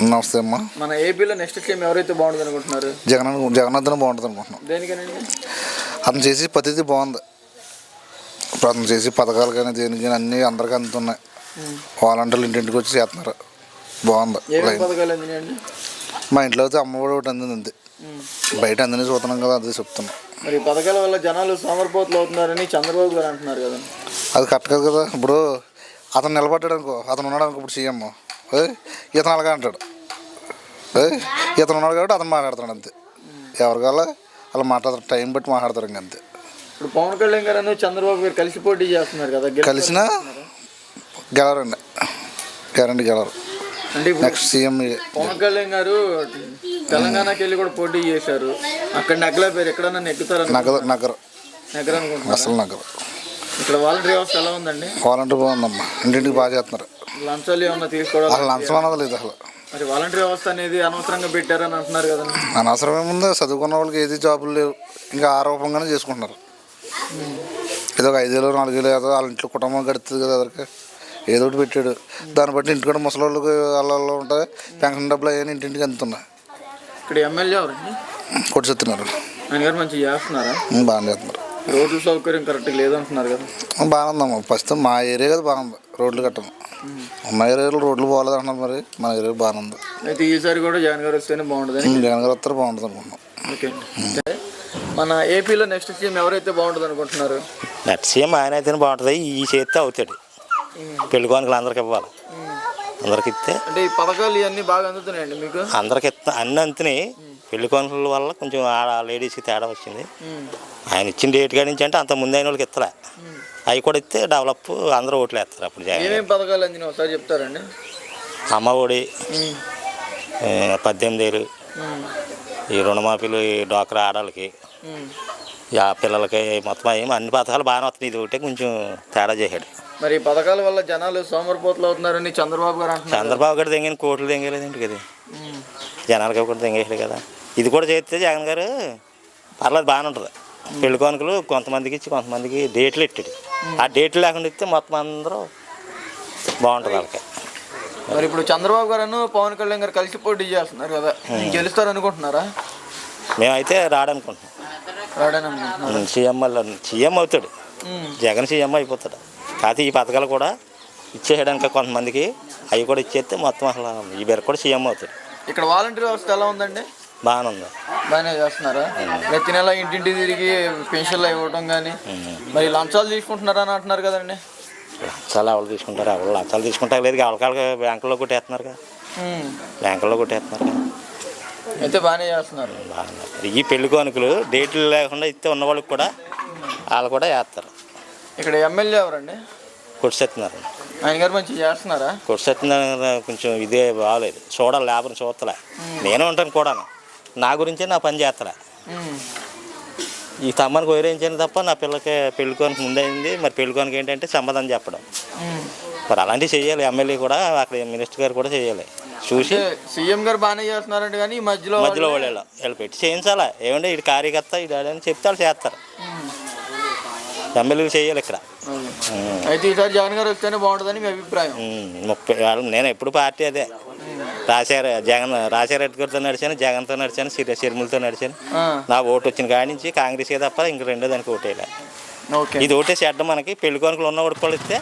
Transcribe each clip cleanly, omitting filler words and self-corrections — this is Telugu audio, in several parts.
నమస్తే అమ్మా. మన ఏపీలో నెక్స్ట్ సీఎం ఎవరైతే బాగుంటుంది అనుకుంటున్నారు? జగన్నాథన్ బాగుంటుంది అనుకుంటున్నాం. దేనికనండి? అతను చేసే పద్ధతి బాగుంది. ఇప్పుడు అతను చేసే పథకాలు కానీ దేనికి అన్నీ అందరికీ అందుతున్నాయి. వాలంటీర్లు ఇంటింటికి వచ్చి చేస్తున్నారు. బాగుంది. పథకాలు అందినాయండి? మా ఇంట్లో అయితే అమ్మఒడి ఒకటి అందింది అంతే. బయట అందని చూస్తున్నాం కదా, అదే చెప్తున్నాం. మరి పథకాల వల్ల జనాలు సోమరిపోతులు అవుతున్నారని చంద్రబాబు గారు అంటున్నారు కదా. అది కరెక్ట్ కాదు కదా. ఇప్పుడు అతను నిలబడ్డాడు అనుకో, అతను ఉన్నాడు అనుకో, ఇప్పుడు సీఎం ఇతను అలాగా అంటాడు. ఇతను ఉన్నాడు కాబట్టి అతను మాట్లాడుతున్నాడు అంతే. ఎవరి కావాలో అలా మాట్లాడతారు, టైం బట్టి మాట్లాడతారు ఇంకంతే. ఇప్పుడు పవన్ కళ్యాణ్ గారు చంద్రబాబు గారు కలిసి పోటీ చేస్తున్నారు కదా, కలిసినా గెలరండి, గ్యారంటీ గెలరు. అంటే నెక్స్ట్ సీఎం పవన్ కళ్యాణ్ గారు తెలంగాణకి వెళ్ళి కూడా పోటీ చేశారు. అక్కడ నగల పేరు ఎక్కడన్నా నెగ్గుతారు? నగరు అనుకుంటున్నారు. అసలు నగరు. ఇక్కడ వాలంటీర్ వ్యవస్థ ఎలా ఉందండి? వాలంటీర్ బాగుందమ్మా, ఇంటింటికి బాగా చేస్తున్నారు. లంచాలు ఏమన్నా తీసుకోవడం? అసలు లంచం అన్నది లేదు అసలు. మరి వాలంటీర్ వ్యవస్థ అనేది అనవసరంగా పెట్టారని అంటున్నారు కదా. అనవసరం ఏముందో, చదువుకున్న వాళ్ళకి ఏది జాబులు లేవు, ఇంకా ఆరోపంగానే చేసుకుంటున్నారు. ఏదో ఒక 5 వేలు 4 వేలు ఏదో వాళ్ళ ఇంట్లో కుటుంబం గడుతుంది కదా, అదరికి ఏదో ఒకటి పెట్టాడు. దాన్ని బట్టి ఇంటి కూడా ముసలి వాళ్ళకి వాళ్ళలో ఉంటాయి, పెన్షన్ డబ్బులు అయ్యాని ఇంటింటికి అందుతున్నాయి. ఇక్కడ ఎమ్మెల్యే ఎవరండి? కొట్టుచెప్తున్నారు. ఆయన గారు మంచిగా చేస్తున్నారా? బాగానే చేస్తున్నారు. రోడ్ల సౌకర్యం కరెక్ట్గా లేదంటున్నారు కదా. బాగుందమ్మా. ఫస్ట్ మా ఏరియా కదా బాగుంది, రోడ్లు కట్టము. మా ఏరియాలో రోడ్లు బాగోలేదు అంటున్నారు, మరి మన ఏరియా బాగానే ఉంది. అయితే ఈసారి కూడా జగన్ గారు వస్తేనే బాగుంటుంది. జగన్ గారు వస్తారు బాగుంటుంది అనుకుంటున్నాం. ఓకే. మన ఏపీలో నెక్స్ట్ సీఎం ఎవరైతే బాగుంటుంది అనుకుంటున్నారు? నెక్స్ట్ సీఎం ఆయన అయితేనే బాగుంటుంది. ఈ చేస్తే అవుతాడు. పెళ్లి కానుకలు అందరికి ఇవ్వాలి, అందరికి ఇస్తే. అంటే ఈ పథకాలు ఇవన్నీ బాగా అందుతున్నాయండి మీకు? అందరికి ఇస్తా అన్నీ అందుతున్నాయి. పెళ్లి కానుకల వల్ల కొంచెం లేడీస్కి తేడా వచ్చింది. ఆయన ఇచ్చిన డేట్ కాడి నుంచి అంటే అంత ముందు అయిన వాళ్ళకి ఇస్తలే, అవి కూడా ఇస్తే డెవలప్ అందరూ ఓట్లు వేస్తారు. అప్పుడు ఏమేమి పథకాలు అందినాయి ఒకసారి చెప్తారండి? అమ్మ ఒడి, 18 ఏళ్ళు, ఈ రుణమాఫీలు, ఈ డోక్రా ఆడవాళ్ళకి, ఆ పిల్లలకి, మొత్తం ఏమి అన్ని పథకాలు బాగానే వస్తున్నాయి. ఇది ఒకటే కొంచెం తేడా చేశాడు. మరి ఈ పథకాల వల్ల జనాలు సోమరిపోతులు అవుతున్నారని చంద్రబాబు గారు అంటున్నారు. చంద్రబాబు గారు తెంగిన కోట్లు తెంగలేదండి కదా, జనాలకి కూడా తెంగేసాడు కదా. ఇది కూడా చేస్తే జగన్ గారు పర్లేదు బాగానే ఉంటుంది. పెళ్లి కానుకలు కొంతమందికి ఇచ్చి కొంతమందికి డేట్లు ఇట్టాడు. ఆ డేట్లు లేకుండా ఇస్తే మొత్తం అందరూ బాగుంటుంది వాళ్ళకి. మరి ఇప్పుడు చంద్రబాబు గారు పవన్ కళ్యాణ్ గారు కలిసి పోటీ చేస్తున్నారు కదా, గెలుస్తారు అనుకుంటున్నారా? మేమైతే రాడనుకుంటున్నాం. సీఎం అవుతాడు, జగన్ సీఎం అయిపోతాడు. కాకపోతే ఈ పథకాలు కూడా ఇచ్చేయడానికి కొంతమందికి అవి కూడా ఇచ్చేస్తే మొత్తం అసలు ఈ పేరు కూడా సీఎం అవుతాడు. ఇక్కడ వాలంటీర్ వ్యవస్థ ఎలా ఉందండి? బాగానే ఉంది. బాగానే చేస్తున్నారా? ప్రతి నెల ఇంటింటి తిరిగి పెన్షన్లు ఇవ్వడం కానీ, మరి లంచాలు తీసుకుంటున్నారా అని అంటున్నారు కదండి. లంచాలు ఎవరు తీసుకుంటారు? ఎవరు లంచాలు తీసుకుంటారు లేదు. ఎవరికాళ్ళకి బ్యాంకుల్లో కొట్టేస్తున్నారు కదా, బ్యాంకుల్లో కొట్టేస్తున్నారు కదా. అయితే బాగానే చేస్తున్నారు. బాగున్నారు. ఈ పెళ్లి కానుకలు డేట్లు లేకుండా ఇస్తే ఉన్న వాళ్ళకి కూడా వాళ్ళు కూడా వేస్తారు. ఇక్కడ ఎమ్మెల్యే ఎవరండి? కొట్టిస్తున్నారు. ఆయన గారు మంచిగా చేస్తున్నారా? కొట్టిస్తున్నారు. కొంచెం ఇదే బాగలేదు, చూడాలి. లేబర్ చూస్తలే. నేను ఉంటాను కూడా, నా గురించే నా పని చేస్తలే. ఈ తమ్మనికి వైరించాను తప్ప నా పిల్లకి పెళ్లి కానుక ముందైంది. మరి పెళ్లి కానుక ఏంటంటే సమాధానం చెప్పడం. మరి అలాంటివి చేయాలి. ఎమ్మెల్యే కూడా, అక్కడ మినిస్టర్ గారు కూడా చేయాలి. చూసి సీఎం గారు బాగానే చేస్తున్నారంటే కానీ మధ్యలో వాళ్ళు పెట్టి చేయించాలా. ఏమంటే ఇటు కార్యకర్త ఇటు అని చెప్తే వాళ్ళు చేస్తారు. ఎమ్మెల్యేలు చేయాలి ఇక్కడ. అయితే ఈసారి జగన్ గారు వస్తేనే బాగుంటుందని మీ అభిప్రాయం? 30 నేను ఎప్పుడు పార్టీ అదే. రాజశేఖర గారితో నడిచాను, జగన్తో నడిచాను, షర్మిలతో నడిచాను. నా ఓటు వచ్చిన కాడి నుంచి కాంగ్రెస్కే తప్ప ఇంక రెండో దానికి ఓటేయాలి. ఇది ఓటేసి అడ్డం మనకి పెళ్లి కానుకలు ఉన్న ఓటు కూడా ఇస్తే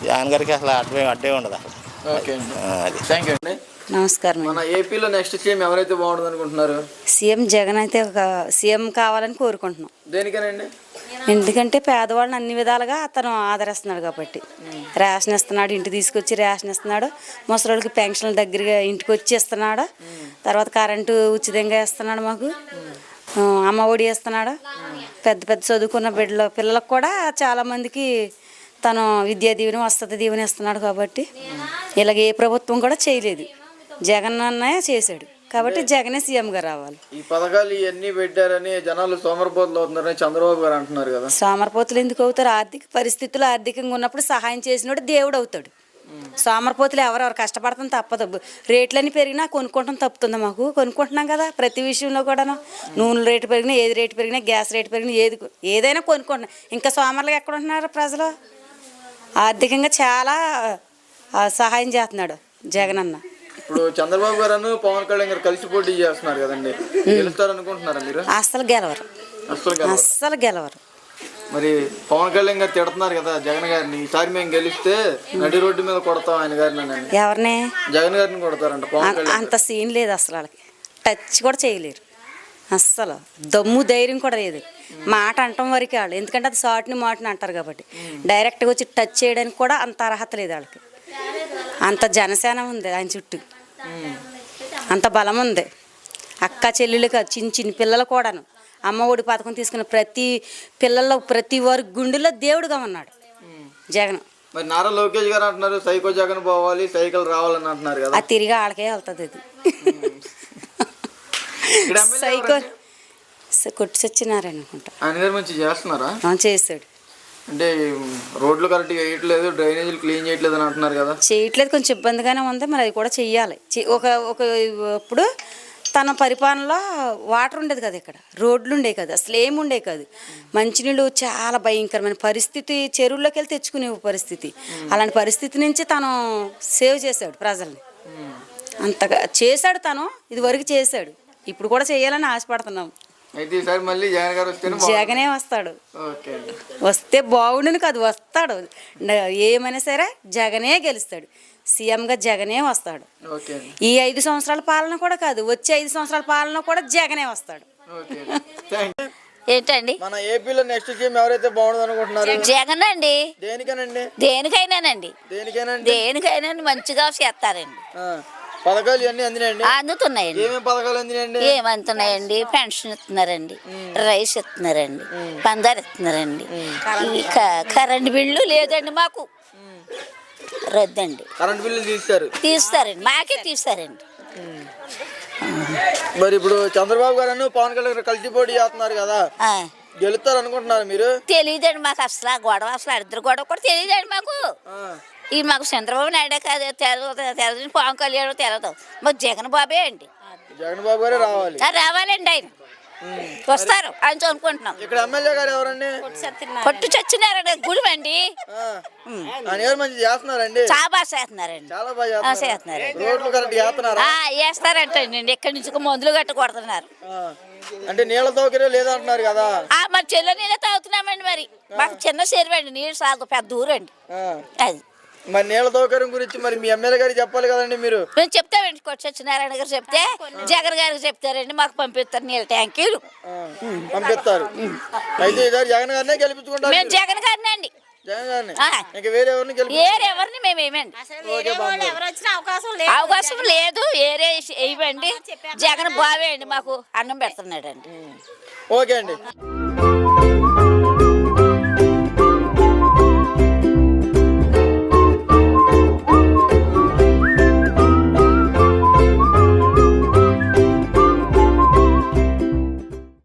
జగన్ గారికి అసలు అడ్డే ఉండదు అసలు. థ్యాంక్ యూ అండి. నమస్కారం. మన ఏపీలో నెక్స్ట్ సీఎం ఎవరైతే బాగుంటుంది అనుకుంటున్నారు? సీఎం జగన్ అయితే ఒక సీఎం కావాలని కోరుకుంటున్నాం. దేనికనండి? ఎందుకంటే పేదవాళ్ళని అన్ని విధాలుగా అతను ఆదరిస్తున్నాడు కాబట్టి. రేషన్ ఇస్తున్నాడు, ఇంటికి తీసుకొచ్చి రేషన్ ఇస్తున్నాడు. ముసలికి పెన్షన్ల దగ్గరగా ఇంటికి వచ్చి ఇస్తున్నాడు. తర్వాత కరెంటు ఉచితంగా ఇస్తున్నాడు మాకు. అమ్మ ఒడి ఇస్తున్నాడు. పెద్ద పెద్ద చదువుకున్న పిల్లలకు కూడా చాలామందికి తను విద్యా దీవెన, వసతి దీవెన ఇస్తున్నాడు. కాబట్టి ఇలాగ ఏ ప్రభుత్వం కూడా చేయలేదు, జగన్ అన్నయ్య చేశాడు. కాబట్టి జగనే సీఎంగా రావాలి. ఈ పథకాలు ఇవన్నీ పెట్టారని జనాలు సోమరిపోతులు అవుతున్నారని చంద్రబాబు గారు అంటున్నారు కదా. సోమరిపోతులు ఎందుకు అవుతారు? ఆర్థిక పరిస్థితులు ఆర్థికంగా ఉన్నప్పుడు సహాయం చేసినోడు దేవుడు అవుతాడు. సోమరిపోతులు ఎవరెవరు కష్టపడతాం తప్పదు. రేట్లన్నీ పెరిగినా కొనుక్కోవటం తప్పుతుందా? మాకు కొనుక్కుంటున్నాం కదా ప్రతి విషయంలో కూడాను. నూనె రేటు పెరిగినా, ఏది రేటు పెరిగినా, గ్యాస్ రేటు పెరిగినా, ఏదైనా కొనుక్కుంటున్నాం. ఇంకా సోమరులుగా ఎక్కడ ఉంటున్నారు ప్రజలు? ఆర్థికంగా చాలా సహాయం చేస్తున్నాడు జగన్ అన్న. ఇప్పుడు చంద్రబాబు గారు పవన్ కళ్యాణ్ గారు కలిసి పోటీ చేస్తున్నారు కదండి, గెలుస్తారు అనుకుంటున్నారా మీరు? అస్సలు గెలవరు, అసలు అస్సలు గెలవరు. మరి పవన్ కళ్యాణ్ గారు తిడుతున్నారు కదా జగన్ గారిని, ఈసారి మేము గెలిస్తే నడి రోడ్డు మీద కొడతాం ఆయన గారిని. ఎవరిని? జగన్ గారిని కొడతారంట పవన్ కళ్యాణ్. అంత సీన్ లేదు అసలు, వాళ్ళకి టచ్ కూడా చేయలేరు అస్సలు. దమ్ము ధైర్యం కూడా లేదు, మాట అంటాం వరకే వాళ్ళు. ఎందుకంటే అది సాటుని మాటని అంటారు కాబట్టి, డైరెక్ట్గా వచ్చి టచ్ చేయడానికి కూడా అంత అర్హత లేదు వాళ్ళకి. అంత జనసేన ఉంది ఆయన చుట్టూ, అంత బలం ఉంది. అక్క చెల్లెళ్ళకి చిన్న చిన్న పిల్లలు కూడాను అమ్మ ఒడి పథకం తీసుకున్న ప్రతి పిల్లల్లో ప్రతి వారి గుండెల్లో దేవుడుగా ఉన్నాడు జగన్. మరి నారా లోకేష్ గారు అంటున్నారు సైకో జగన్ పోవాలి, సైకిల్ రావాలని అంటున్నారు కదా. అది తిరిగి వాళ్ళకే వెళ్తుంది అది. ఇక్కడ ఎమ్మెల్యే సైకో కొట్టి సచ్చినారాయణ అనుకుంటా, ఆయన గారు మంచి చేస్తున్నారా? చేస్తాడు. అంటే రోడ్లు కరెక్ట్గా వేయట్లేదు, డ్రైనేజీలు క్లీన్ చేయట్లేదు అని అంటున్నారు కదా. చేయట్లేదు, కొంచెం ఇబ్బందిగానే ఉంది. మరి అది కూడా చెయ్యాలి. ఇప్పుడు తన పరిపాలనలో వాటర్ ఉండేది కదా, ఇక్కడ రోడ్లు ఉండేవి కదా, అసలు ఏమి ఉండేవి కాదు. మంచినీళ్ళు చాలా భయంకరమైన పరిస్థితి, చెరువుల్లోకి వెళ్ళి తెచ్చుకునే పరిస్థితి. అలాంటి పరిస్థితి నుంచి తను సేవ్ చేశాడు ప్రజల్ని, అంతగా చేశాడు తను. ఇది వరకు చేశాడు, ఇప్పుడు కూడా చేయాలని ఆశపడుతున్నాం. అయితే ఈసారి మళ్ళీ జగన్ గారు వస్తేనే జగనే వస్తాడు. ఓకే, వస్తే బాగుండును కాదు, వస్తాడు. ఏమైనా సరే జగనే గెలుస్తాడు, సీఎంగా జగనే వస్తాడు. ఓకే, ఈ 5 సంవత్సరాల పాలన కూడా కాదు, వచ్చే 5 సంవత్సరాల పాలన కూడా జగనే వస్తాడు. Okay, thank you. ఏంటండి మన ఏపీలో నెక్స్ట్ సీఎం ఎవరైతే బాగుంది అనుకుంటున్నారు? జగన్ అండి. దేనికనండి? దేనికైనానండి, దేనికైనా దేనికైనా మంచిగా చేస్తారండి. పథకాలు ఇవన్నీ అందినాయండి? అందుతున్నాయండి. ఏమేమి పథకాలు అందినాయండి? ఏమంతున్నాయండి? పెన్షన్ ఇస్తున్నారండి, రైస్ ఇస్తున్నారండి, పందారు ఇస్తున్నారండి. ఈ కరెంట్ బిల్లు లేదండి మాకు, రద్దండి. కరెంట్ బిల్లు తీస్తారండి, మాకే తీస్తారండి. మరి ఇప్పుడు చంద్రబాబు గారు పవన్ కళ్యాణ్ గారు కలిసి పోటీ చేస్తున్నారు కదా, గెలుస్తారు అనుకుంటున్నారు మీరు? తెలియదండి మాకు అసలు ఆ గొడవ, అసలు ఇద్దరు గొడవ కూడా తెలియదండి మాకు. ఇది మాకు చంద్రబాబు నాయుడే కాదు తెలదు, పవన్ కళ్యాణ్ తెలదు, మాకు జగన్ బాబే అండి. జగన్ బాబు గారే రావాలి. రావాలండి, ఆయన వస్తారు అని అనుకుంటున్నాం. ఇక్కడ ఎమ్మెల్యే గారు ఎవరండి? పట్టు చచ్చినారండి, గుడి అండి. మంచి చేస్తున్నారండి, చాలా బాగా చేస్తున్నారండి, చాలా బాగా చేస్తున్నారు. రోడ్లు కరెక్ట్ చేస్తున్నారా? వేస్తారంటండి, ఎక్కడి నుంచి మందులు గట్ట కొడుతున్నారు. అంటే నీళ్ళ సౌకర్యం లేదంటున్నారు కదా. మరి చెల్ల నీళ్ళే తాగుతున్నామండి. మరి మాకు చిన్న చెరువండి, నీళ్ళు సాగు పెద్ద ఊరండి అది. మరి నీళ్ళ సౌకర్యం గురించి మరి మీ ఎమ్మెల్యే గారికి చెప్పాలి కదండి మీరు. మేము చెప్తామండి, కొట్టి సత్యనారాయణ గారు చెప్తే జగన్ గారికి చెప్తారండి, మాకు పంపిస్తారు నీళ్ళ ట్యాంకీలు పంపిస్తారు. అయితే ఈసారి జగన్ గారినే గెలిపించుకుంటారు? మేము జగన్ గారిని అండి, జగన్ గారిని. ఇంకా వేరే ఎవరిని మేమేమండి, అవకాశం లేదు. ఏరే ఇవ్వండి, జగన్ బావే అండి, మాకు అన్నం పెడుతున్నాడు అండి. ఓకే అండి.